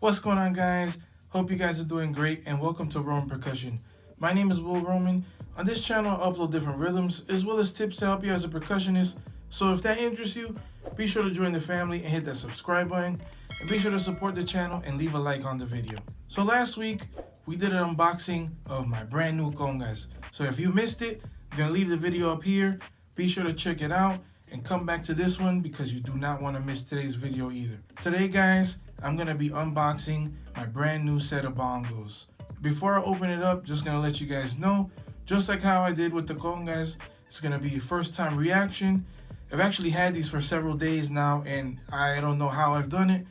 What's going on, guys? Hope you guys are doing great, and welcome to Roman Percussion. My name is Will Roman. On this channel, I upload different rhythms as well as tips to help you as a percussionist. So if that interests you, be sure to join the family and hit that subscribe button. And be sure to support the channel and leave a like on the video. So last week, we did an unboxing of my brand new congas. So if you missed it, I'm going to leave the video up here. Be sure to check it out and come back to this one because you do not want to miss today's video either. Today, guys, I'm going to be unboxing my brand new set of bongos. Before I open it up, just going to let you guys know, just like how I did with the congas, it's going to be a first time reaction. I've actually had these for several days now, and I don't know how I've done it,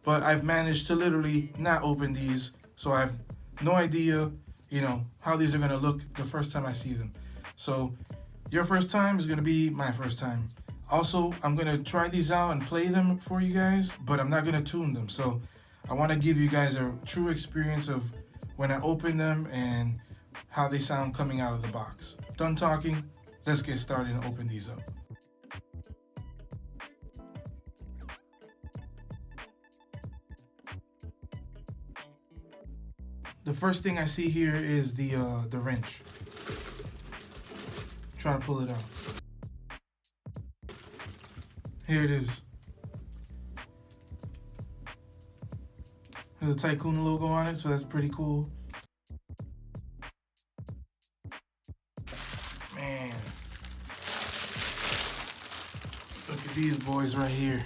but I've managed to literally not open these, so I have no idea, how these are going to look the first time I see them. So your first time is going to be my first time. Also, I'm going to try these out and play them for you guys, but I'm not going to tune them. So I want to give you guys a true experience of when I open them and how they sound coming out of the box. Done talking, let's get started and open these up. The first thing I see here is the wrench. Trying to pull it out. Here it is. There's a Tycoon logo on it, so that's pretty cool. Man. Look at these boys right here.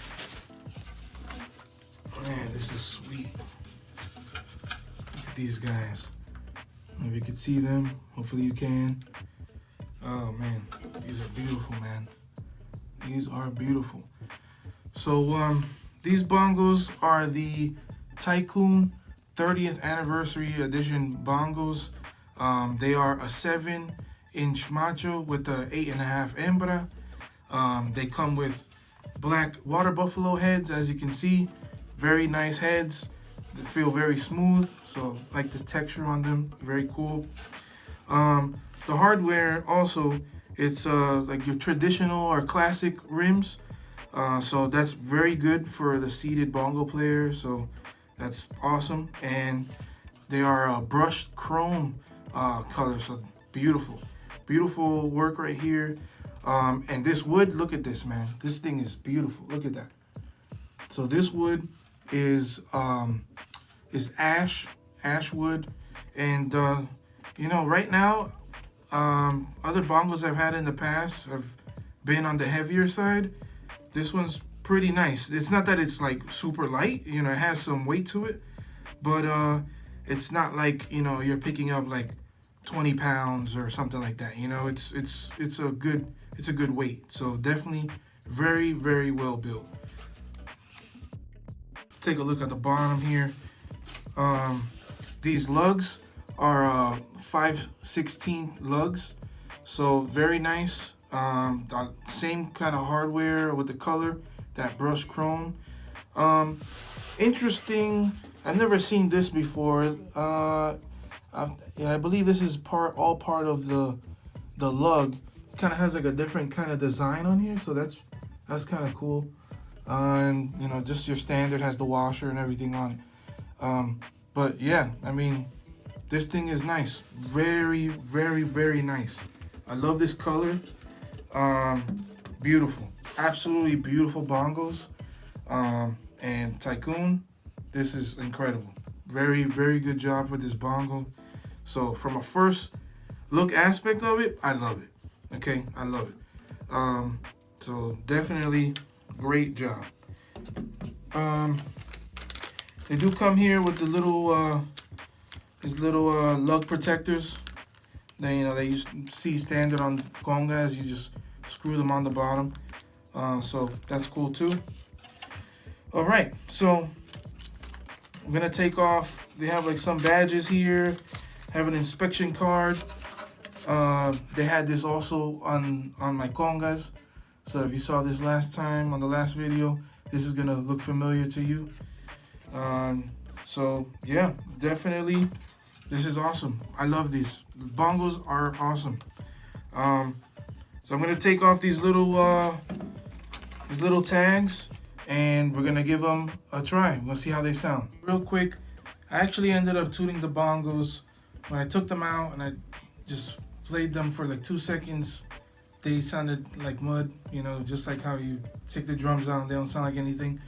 Man, this is sweet. Look at these guys. If you can see them, hopefully you can. Oh man, these are beautiful, man. These are beautiful. So these bongos are the Tycoon 30th anniversary edition bongos. They are a 7-inch macho with a 8.5 hembra. They come with black water buffalo heads, as you can see. Very nice heads. They feel very smooth, so I like the texture on them. Very cool. The hardware also, it's like your traditional or classic rims. So that's very good for the seated bongo player. So that's awesome. And they are brushed chrome color. So beautiful. Beautiful work right here. And this wood, look at this, man. This thing is beautiful. Look at that. So this wood is ash wood. And, right now, other bongos I've had in the past have been on the heavier side. This one's pretty nice. It's not that it's like super light, it has some weight to it, but it's not like, you're picking up like 20 pounds or something like that. It's a good weight. So definitely very, very well built. Take a look at the bottom here. These lugs are 5/16 lugs, so very nice. The same kind of hardware with the color, that brushed chrome. Interesting. I've never seen this before. Yeah, I believe this is all part of the lug. It kind of has like a different kind of design on here, so that's kind of cool. And just your standard has the washer and everything on it. But yeah, I mean, this thing is nice. Very, very, very nice. I love this color. Beautiful. Absolutely beautiful bongos. And Tycoon, this is incredible. Very, very good job with this bongo. So from a first look aspect of it, I love it. Okay, I love it. So definitely great job. They do come here with the little these little lug protectors. They see standard on congas. You just screw them on the bottom. So that's cool too. All right, so I'm gonna take off. They have like some badges here. Have an inspection card. They had this also on my congas. So if you saw this last time on the last video, this is gonna look familiar to you. So yeah, definitely, this is awesome. I love these. The bongos are awesome. So I'm gonna take off these little tags. and we're gonna give them a try. We'll see how they sound. Real quick, I actually ended up tuning the bongos. When I took them out and I just played them for like 2 seconds, they sounded like mud, you know, just like how you take the drums out and they don't sound like anything.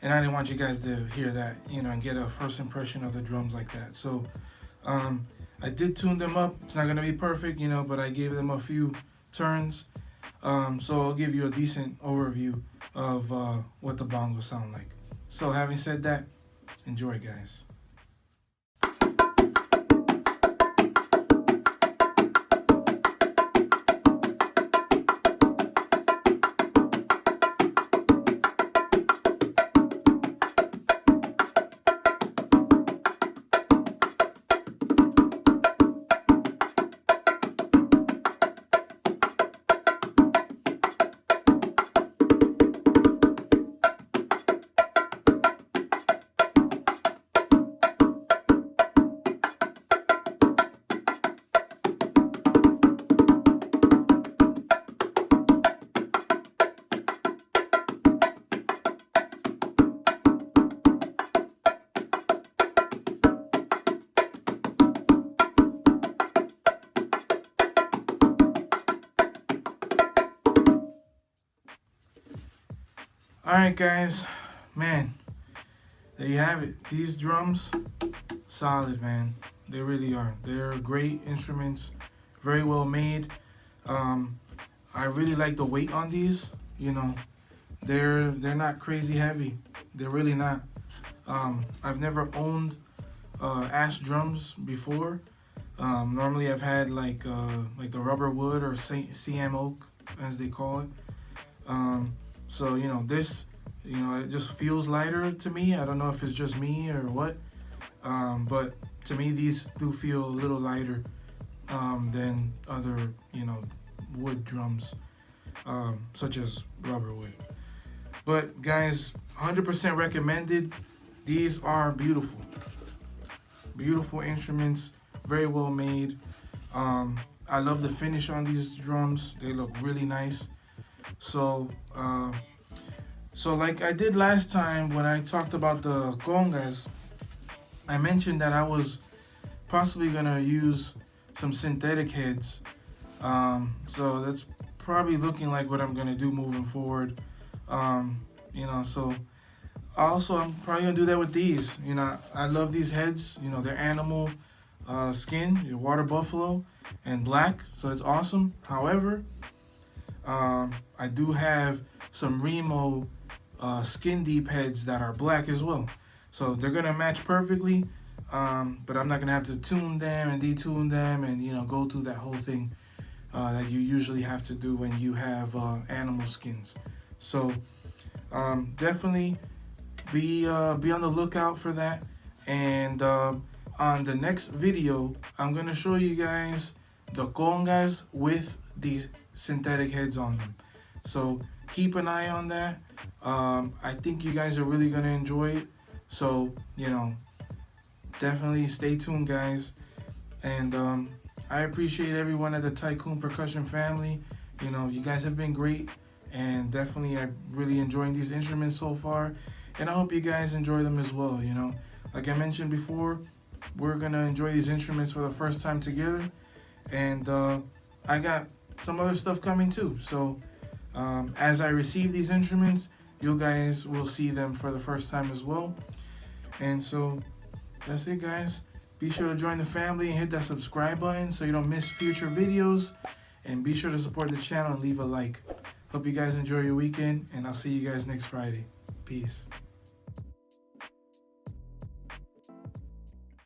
And I didn't want you guys to hear that, you know, and get a first impression of the drums like that. So I did tune them up. It's not gonna be perfect, you know, but I gave them a few turns. So I'll give you a decent overview of what the bongos sound like. So having said that, enjoy, guys. Alright, guys, man, there you have it. These drums, solid, man. They really are. They're great instruments, very well made. I really like the weight on these. You know, they're not crazy heavy. They're really not. I've never owned ash drums before. Normally I've had like the rubber wood or CM oak, as they call it. So, you know, this, you know, it just feels lighter to me. I don't know if it's just me or what. But to me, these do feel a little lighter than other, you know, wood drums, such as rubber wood. But guys, 100% recommended. These are beautiful. Beautiful instruments, very well made. I love the finish on these drums. They look really nice. So like I did last time when I talked about the congas, I mentioned that I was possibly gonna use some synthetic heads. So that's probably looking like what I'm gonna do moving forward. You know, so also I'm probably gonna do that with these. You know, I love these heads. You know, they're animal skin, your water buffalo, and black, so it's awesome. However, I do have some Remo skin deep heads that are black as well, so they're gonna match perfectly. But I'm not gonna have to tune them and detune them and, you know, go through that whole thing that you usually have to do when you have animal skins. So definitely be on the lookout for that. And on the next video, I'm gonna show you guys the congas with these synthetic heads on them. So keep an eye on that. I think you guys are really gonna enjoy it. So, you know, definitely stay tuned, guys. And I appreciate everyone at the Tycoon Percussion family. You know, you guys have been great, and definitely I'm really enjoying these instruments so far, and I hope you guys enjoy them as well. You know, like I mentioned before, we're gonna enjoy these instruments for the first time together, and I got some other stuff coming too. So as I receive these instruments, you guys will see them for the first time as well. And so that's it, guys. Be sure to join the family and hit that subscribe button so you don't miss future videos. And be sure to support the channel and leave a like. Hope you guys enjoy your weekend, and I'll see you guys next Friday. Peace.